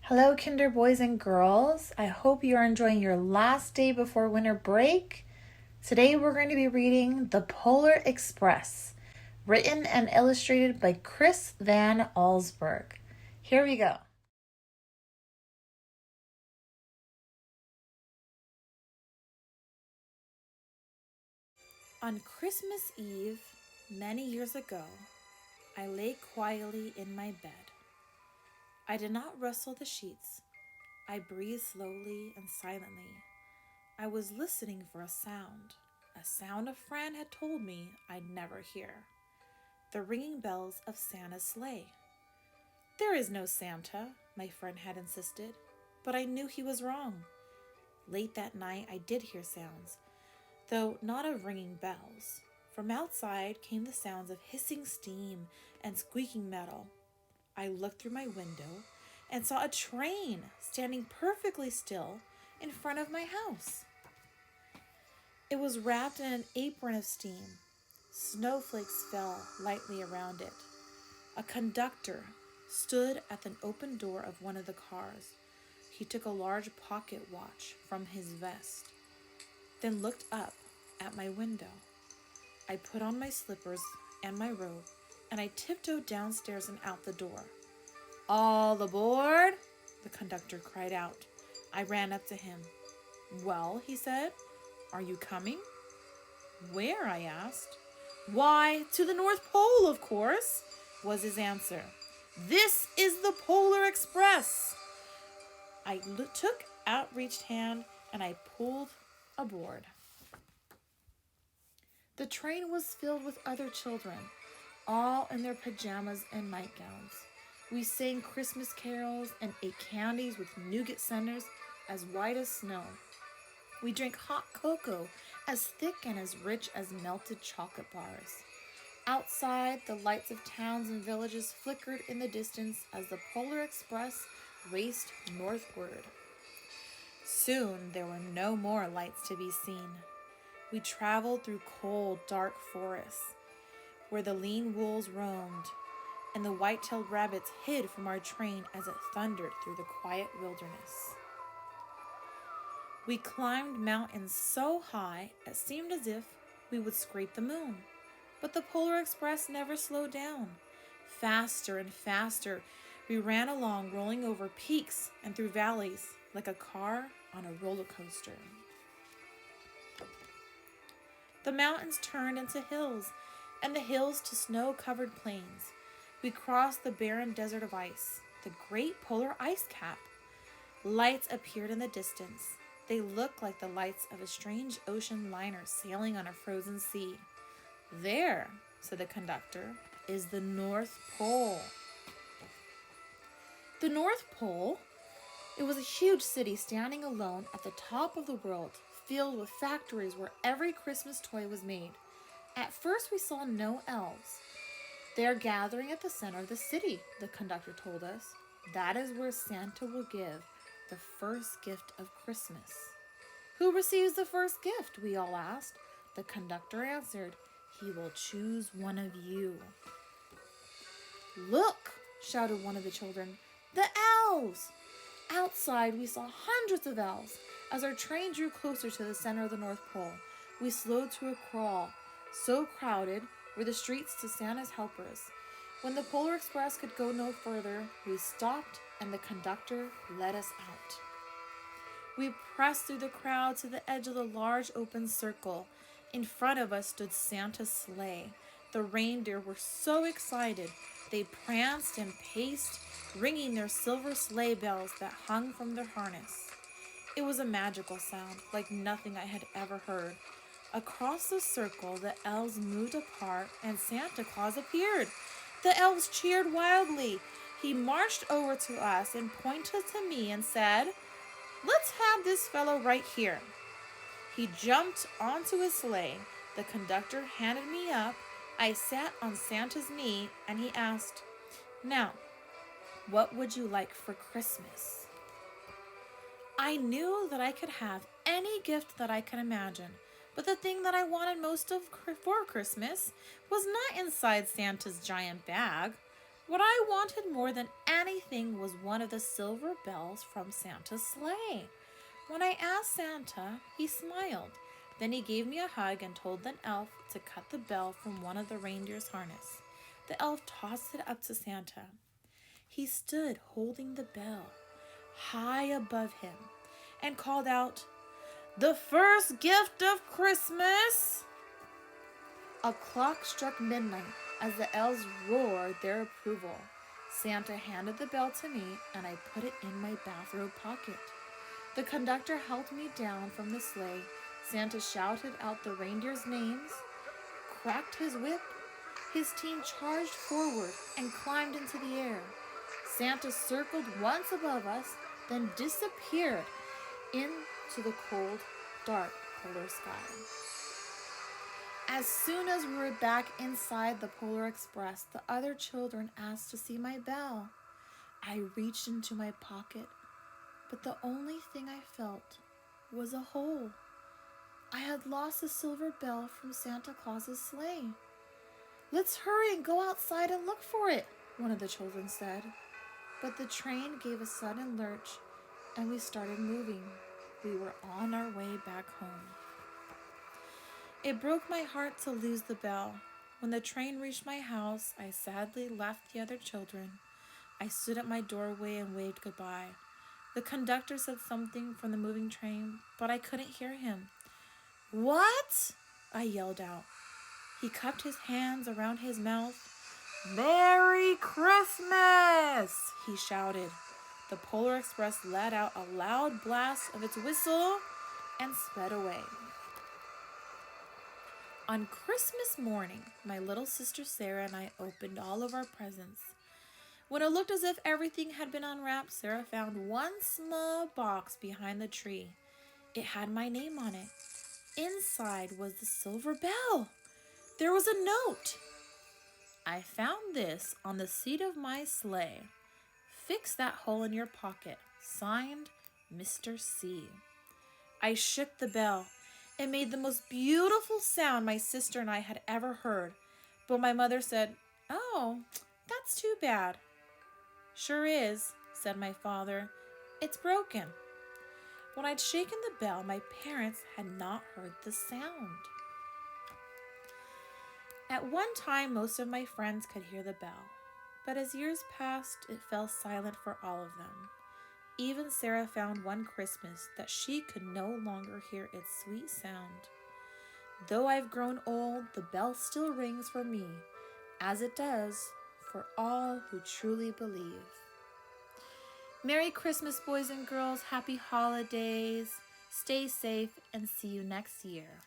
Hello, Kinder boys and girls. I hope you are enjoying your last day before winter break. Today we're going to be reading The Polar Express, written and illustrated by Chris Van Allsburg. Here we go. On Christmas Eve, many years ago, I lay quietly in my bed. I did not rustle the sheets. I breathed slowly and silently. I was listening for a sound a friend had told me I'd never hear. The ringing bells of Santa's sleigh. There is no Santa, my friend had insisted, but I knew he was wrong. Late that night I did hear sounds, though not of ringing bells. From outside came the sounds of hissing steam and squeaking metal. I looked through my window and saw a train standing perfectly still in front of my house. It was wrapped in an apron of steam. Snowflakes fell lightly around it. A conductor stood at the open door of one of the cars. He took a large pocket watch from his vest, then looked up at my window. I put on my slippers and my robe, and I tiptoed downstairs and out the door. "All aboard!" the conductor cried out. I ran up to him. "Well," he said, "are you coming?" "Where?" I asked. "Why, to the North Pole, of course," was his answer. "This is the Polar Express." I took outreached hand and I pulled aboard. The train was filled with other children, all in their pajamas and nightgowns. We sang Christmas carols and ate candies with nougat centers as white as snow. We drank hot cocoa as thick and as rich as melted chocolate bars. Outside, the lights of towns and villages flickered in the distance as the Polar Express raced northward. Soon there were no more lights to be seen. We traveled through cold, dark forests, where the lean wolves roamed, and the white-tailed rabbits hid from our train as it thundered through the quiet wilderness. We climbed mountains so high it seemed as if we would scrape the moon. But the Polar Express never slowed down. Faster and faster, we ran along, rolling over peaks and through valleys like a car on a roller coaster. The mountains turned into hills, and the hills to snow-covered plains. We crossed the barren desert of ice, the great polar ice cap. Lights appeared in the distance. They looked like the lights of a strange ocean liner sailing on a frozen sea. "There," said the conductor, "is the North Pole." The North Pole? It was a huge city standing alone at the top of the world, filled with factories where every Christmas toy was made. At first we saw no elves. "They are gathering at the center of the city," the conductor told us. "That is where Santa will give the first gift of Christmas." "Who receives the first gift?" we all asked. The conductor answered, "He will choose one of you." "Look!" shouted one of the children. "The elves!" Outside, we saw hundreds of elves. As our train drew closer to the center of the North Pole, we slowed to a crawl. So crowded were the streets to Santa's helpers. When the Polar Express could go no further, we stopped and the conductor led us out. We pressed through the crowd to the edge of the large open circle. In front of us stood Santa's sleigh. The reindeer were so excited they pranced and paced, ringing their silver sleigh bells that hung from their harness. It was a magical sound, like nothing I had ever heard. Across the circle, the elves moved apart and Santa Claus appeared. The elves cheered wildly. He marched over to us and pointed to me and said, "Let's have this fellow right here." He jumped onto his sleigh. The conductor handed me up. I sat on Santa's knee and he asked, "Now, what would you like for Christmas?" I knew that I could have any gift that I could imagine, but the thing that I wanted most of for Christmas was not inside Santa's giant bag. What I wanted more than anything was one of the silver bells from Santa's sleigh. When I asked Santa, he smiled. Then he gave me a hug and told the elf to cut the bell from one of the reindeer's harness. The elf tossed it up to Santa. He stood holding the bell high above him and called out, "The first gift of Christmas!" A clock struck midnight as the elves roared their approval. Santa handed the bell to me and I put it in my bathrobe pocket. The conductor helped me down from the sleigh. Santa shouted out the reindeers' names, cracked his whip. His team charged forward and climbed into the air. Santa circled once above us, then disappeared into the cold, dark polar sky. As soon as we were back inside the Polar Express, the other children asked to see my bell. I reached into my pocket, but the only thing I felt was a hole. I had lost the silver bell from Santa Claus's sleigh. "Let's hurry and go outside and look for it," one of the children said. But the train gave a sudden lurch and we started moving. We were on our way back home. It broke my heart to lose the bell. When the train reached my house, I sadly left the other children. I stood at my doorway and waved goodbye. The conductor said something from the moving train, but I couldn't hear him. "What?" I yelled out. He cupped his hands around his mouth. "Merry Christmas!" he shouted. The Polar Express let out a loud blast of its whistle and sped away. On Christmas morning, my little sister Sarah and I opened all of our presents. When it looked as if everything had been unwrapped, Sarah found one small box behind the tree. It had my name on it. Inside was the silver bell. There was a note. "I found this on the seat of my sleigh. Fix that hole in your pocket. Signed, Mr. C." I shook the bell. It made the most beautiful sound my sister and I had ever heard. But my mother said, "Oh, that's too bad." "Sure is," said my father. "It's broken." When I'd shaken the bell, my parents had not heard the sound. At one time, most of my friends could hear the bell. But as years passed, it fell silent for all of them. Even Sarah found one Christmas that she could no longer hear its sweet sound. Though I've grown old, the bell still rings for me, as it does for all who truly believe. Merry Christmas, boys and girls. Happy holidays. Stay safe and see you next year.